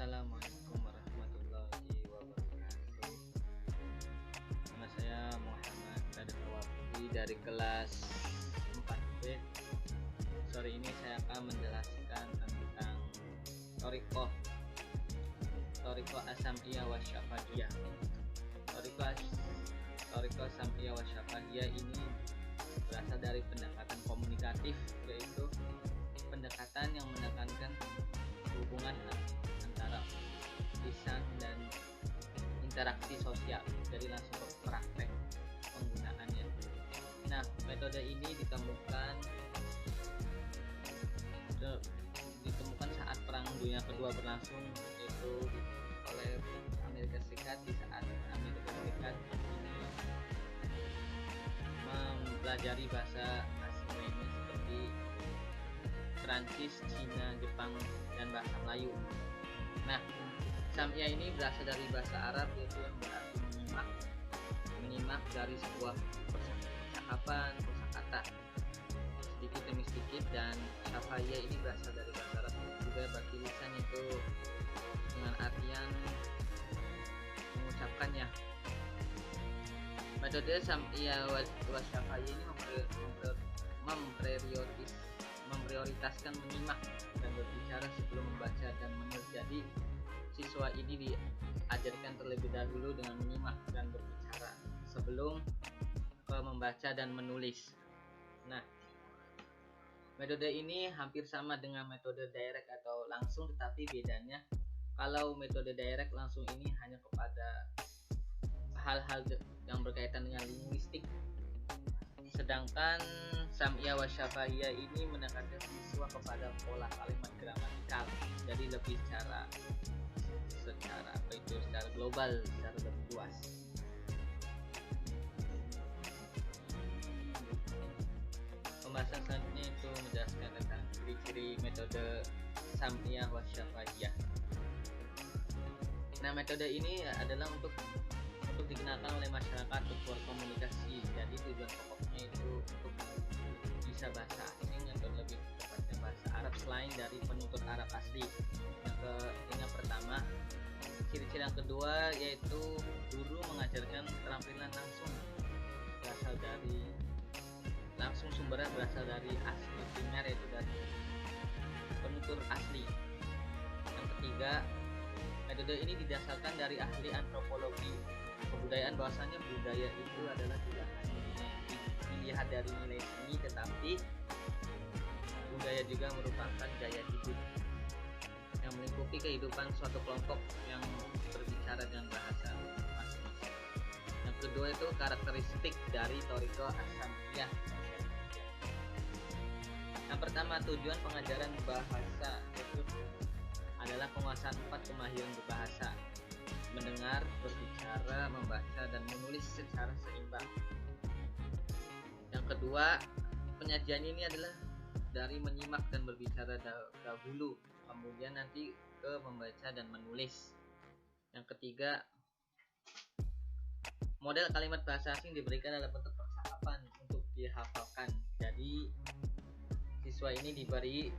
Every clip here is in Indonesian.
Assalamualaikum warahmatullahi wabarakatuh. Nama saya Muhammad Radha Wafi dari kelas 4B. Sore ini saya akan menjelaskan tentang Thariqah As-Sam'iyah wa Syafahiyah. Thariqah Sam'iyah wa Syafahiyah ini berasal dari pendekatan komunikatif, yaitu pendekatan yang menekankan hubungan antara lisan dan interaksi sosial, jadi langsung ke praktek penggunaannya. Nah, metode ini ditemukan saat Perang Dunia Kedua berlangsung, yaitu oleh Amerika Serikat. Di saat Amerika Serikat ini mempelajari bahasa asing lainnya seperti Perancis, Cina, Jepang, dan bahasa Melayu. Nah, Sam'iyah ini berasal dari bahasa Arab, yaitu yang berarti menyimak dari sebuah percakapan, kosakata sedikit demi sedikit. Dan Syafahiyah ini berasal dari bahasa Arab juga berarti lisan, itu dengan artian mengucapkannya. Metode Sam'iyah wa Syafahiyah ini memprioritaskan menyimak dan berbicara sebelum membaca dan menulis. Jadi siswa ini diajarkan terlebih dahulu dengan menyimak dan berbicara sebelum membaca dan menulis. Nah, metode ini hampir sama dengan metode direct atau langsung, tetapi bedanya kalau metode direct langsung ini hanya kepada hal-hal yang berkaitan dengan linguistik, sedangkan Sam'iyah wa Syafahiyah ini menekankan siswa kepada pola kalimat gramatikal, jadi lebih secara global, secara lebih luas. Pembahasan selanjutnya itu menjelaskan tentang ciri-ciri metode Sam'iyah wa Syafahiyah. Nah, metode ini adalah untuk digunakan oleh masyarakat untuk berkomunikasi. Jadi tujuan pokoknya itu untuk bisa bahasa asing atau lebih tepatnya bahasa Arab selain dari penutur Arab asli. Yang pertama, ciri-ciri yang kedua yaitu guru mengajarkan keterampilan langsung sumbernya berasal dari asli primer, yaitu dari penutur asli. Yang ketiga, metode ini didasarkan dari ahli antropologi kebudayaan, bahwasanya budaya itu adalah tidak hanya dilihat dari nilai seni, tetapi budaya juga merupakan gaya hidup yang melingkupi kehidupan suatu kelompok yang berbicara dengan bahasa masing-masing. Yang kedua itu karakteristik dari Thariqah As-Sam'iyah. Yang pertama, tujuan pengajaran bahasa itu adalah penguasaan 4 kemahiran berbahasa: mendengar, berbicara, membaca, dan menulis secara seimbang. Yang kedua, penyajian ini adalah dari menyimak dan berbicara dahulu, kemudian nanti ke membaca dan menulis. Yang ketiga, model kalimat bahasa asing diberikan dalam bentuk percakapan untuk dihafalkan. Jadi siswa ini diberi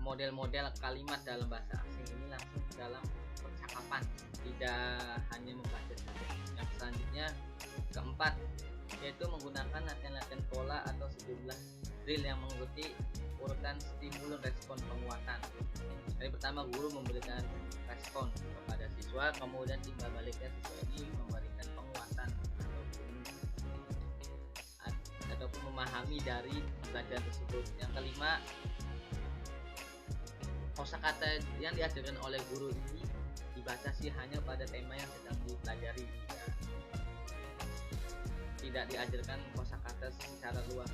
model-model kalimat dalam bahasa asing ini langsung dalam percakapan, tidak hanya membaca saja. Yang selanjutnya, keempat, yaitu menggunakan latihan-latihan pola atau sejumlah drill yang mengikuti urutan stimulus respon penguatan. Dari pertama, guru memberikan respon kepada siswa, kemudian timbal baliknya siswa ini memberikan penguatan ataupun memahami dari pelajaran tersebut. Yang kelima, kosakata yang diajarkan oleh guru ini dibatasi hanya pada tema yang sedang dipelajari, tidak diajarkan kosakata secara luas.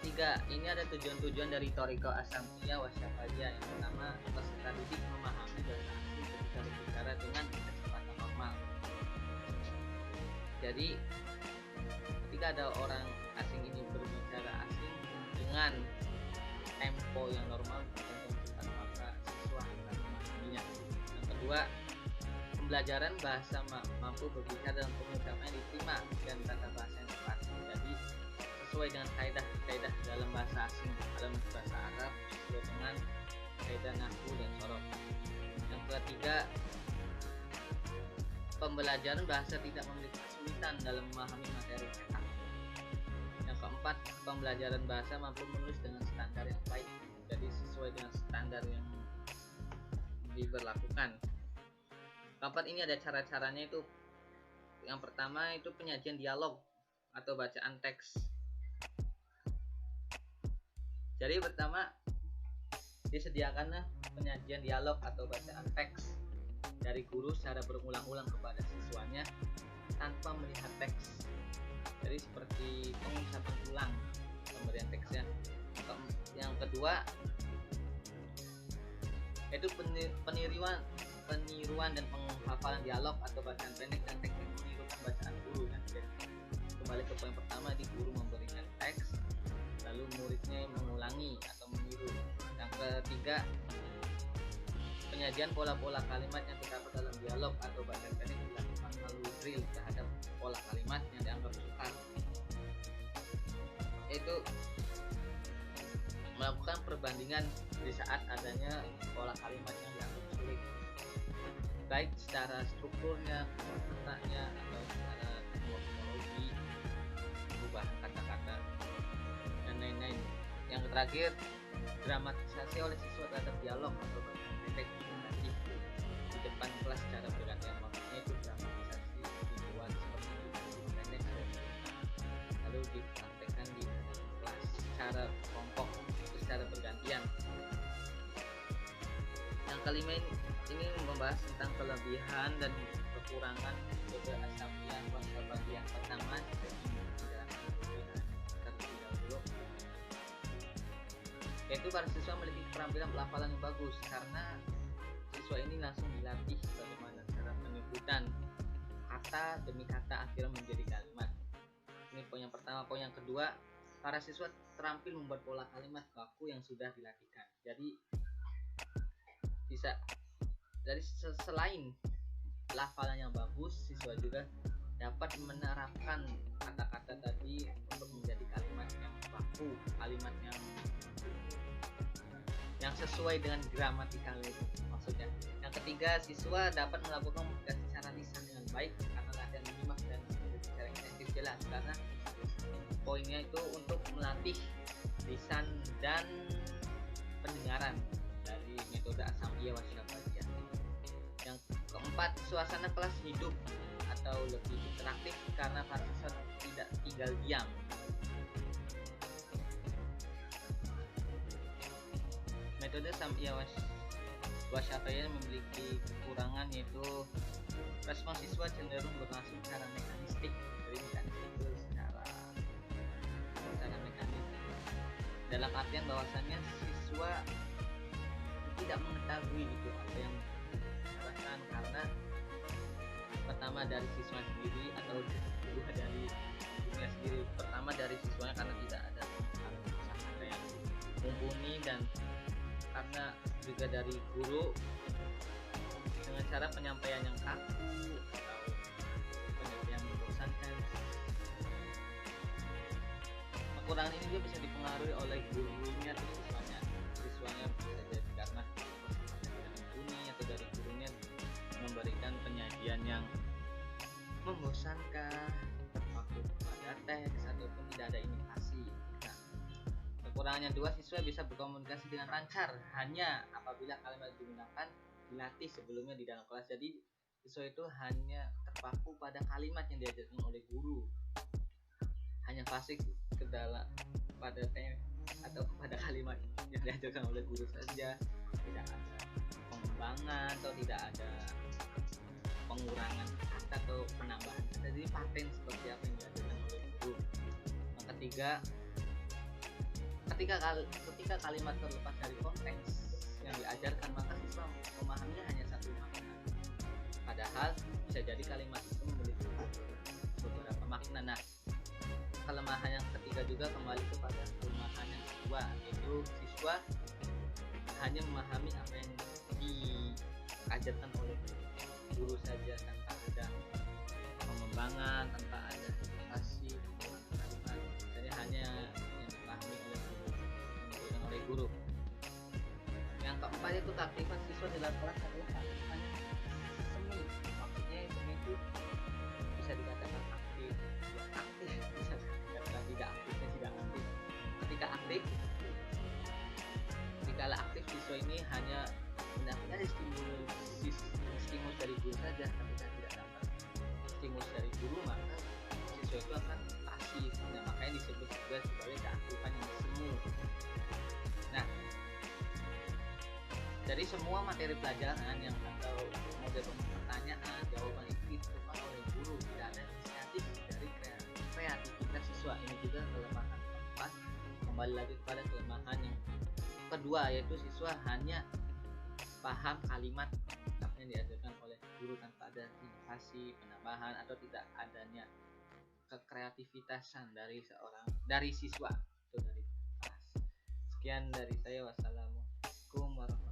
Ketiga, ini ada tujuan-tujuan dari Thariqah As-Sam'iyah wa Syafahiyah. Yang pertama, peserta didik memahami bahasa asing ketika berbicara dengan kecepatan normal. Jadi ketika ada orang asing ini berbicara asing dengan tempo yang normal dan cepat, maka siswa akan memahaminya. Yang kedua, pembelajaran bahasa mampu berbicara dan pengucapannya diterima dan tata bahasa yang tepat. Jadi sesuai dengan kaidah dalam bahasa asing, dalam bahasa Arab, sesuai dengan kaidah nahwu dan sorot. Yang ketiga, pembelajaran bahasa tidak memiliki kesulitan dalam memahami materi cetak. Yang keempat, pembelajaran bahasa mampu menulis dengan standar yang baik, jadi sesuai dengan standar yang diberlakukan. Keempat, ini ada cara-caranya itu. Yang pertama itu penyajian dialog atau bacaan teks. Jadi pertama disediakanlah penyajian dialog atau bacaan teks dari guru secara berulang-ulang kepada siswanya tanpa melihat teks. Jadi seperti pengucapan ulang pemberian teksnya. Yang kedua itu peniruan dan penghafalan dialog atau bacaan pendek dan teknik menirukan bacaan guru. Jadi kembali ke poin pertama, di guru memberikan teks lalu muridnya mengulangi atau meniru. Yang ketiga, penyajian pola-pola kalimat yang terdapat dalam dialog atau bacaan pendek dilakukan melalui drill terhadap pola kalimat yang dianggap sukar, yaitu melakukan perbandingan di saat adanya pola kalimat yang dianggap sulit, baik secara strukturnya, katanya, atau secara morfologi, perubahan kata-kata, dan lain-lain. Yang terakhir, dramatisasi oleh siswa terhadap dialog atau bacaan pendek nanti di depan kelas secara bergantian. Maksudnya itu dramatisasi dibuat seperti pendek lalu dipraktekkan di kelas secara kelompok, secara bergantian. Yang kelima ini membahas tentang kelebihan dan kekurangan metode Asamiah Wasatiyah. Pertama, yaitu para siswa memiliki keterampilan pelafalan yang bagus karena siswa ini langsung dilatih bagaimana cara penyebutan kata demi kata akhirnya menjadi kalimat. Ini poin yang pertama. Poin yang kedua, para siswa terampil membuat pola kalimat baku yang sudah dilatihkan. Jadi selain pelafalan yang bagus, siswa juga dapat menerapkan kata-kata tadi untuk menjadi kalimat yang baku, kalimat yang sesuai dengan gramatikal itu maksudnya. Yang ketiga, siswa dapat melakukan komunikasi secara lisan dengan baik karena latihan menyimak dan secara intensif. Jelas karena poinnya itu untuk melatih lisan dan pendengaran dari metode Asamiah Wasatiyah. Yang keempat, suasana kelas hidup atau lebih interaktif karena para siswa tidak tinggal diam. Metode Asamiah Wasatiyah memiliki kekurangan, yaitu respon siswa cenderung berlangsung secara mekanistik. Jadi mekanistik itu secara mekanis dalam artian bahwasannya siswa tidak mengetahui gitu apa yang dijelaskan, karena pertama dari siswa sendiri atau kedua dari dirinya sendiri. Pertama dari siswanya karena tidak ada kata yang mumpuni, dan karena juga dari guru dengan cara penyampaian yang kaku atau penyampaian membosankan. Kekurangan ini juga bisa dipengaruhi oleh gurunya atau siswanya. Siswanya bisa jadi karena tidak mumpuni atau dari gurunya memberikan penyajian yang membosankan, terpaku pada teks ataupun tidak ada inovasi. Nah, kekurangannya dua, siswa bisa berkomunikasi dengan lancar hanya apabila kalimat digunakan dilatih sebelumnya di dalam kelas. Jadi siswa itu hanya terpaku pada kalimat yang diajarkan oleh guru, hanya fasik ke dalam pada teks atau pada kalimat yang diajarkan oleh guru saja, tidak ada pengembangan atau tidak ada pengurangan kata atau penambahan kata. Jadi paten seperti apa yang diajarkan oleh guru. Yang ketiga, ketika kalimat terlepas dari konteks yang diajarkan, maka siswa memahaminya hanya satu makna, padahal bisa jadi kalimat itu memiliki beberapa makna. Nah, kelemahan yang ketiga juga kembali kepada kelemahan yang kedua, yaitu siswa hanya memahami apa yang diajarkan oleh guru saja tanpa ada pengembangan, tanpa ada inovasi kalimat. Jadi hanya yang dipahami oleh guru. Yang keempat, keaktifan siswa dalam kelas adalah keaktifan semi. Maksudnya semi itu bisa dikatakan aktif, bisa dikatakan tidak aktifnya tidak aktif. Ketika aktif, dikala aktif siswa ini hanya mendapatkan stimulus dari guru saja. Ketika tidak dapat stimulus dari guru, maka siswa itu akan pasif. Nah, makanya disebut juga sebagai keaktifan yang semu. Nah, dari semua materi pelajaran yang atau model pertanyaan jawaban itu ditentukan oleh guru, tidak ada inisiatif dari kreativitas siswa. Ini juga kelemahan keempat. Kembali lagi kepada kelemahan yang kedua, yaitu siswa hanya paham kalimat apa yang diajarkan oleh guru tanpa ada inovasi, penambahan, atau tidak adanya kekreativitasan dari siswa atau dari kelas. Sekian dari saya, wassalamualaikum warahmatullahi wabarakatuh.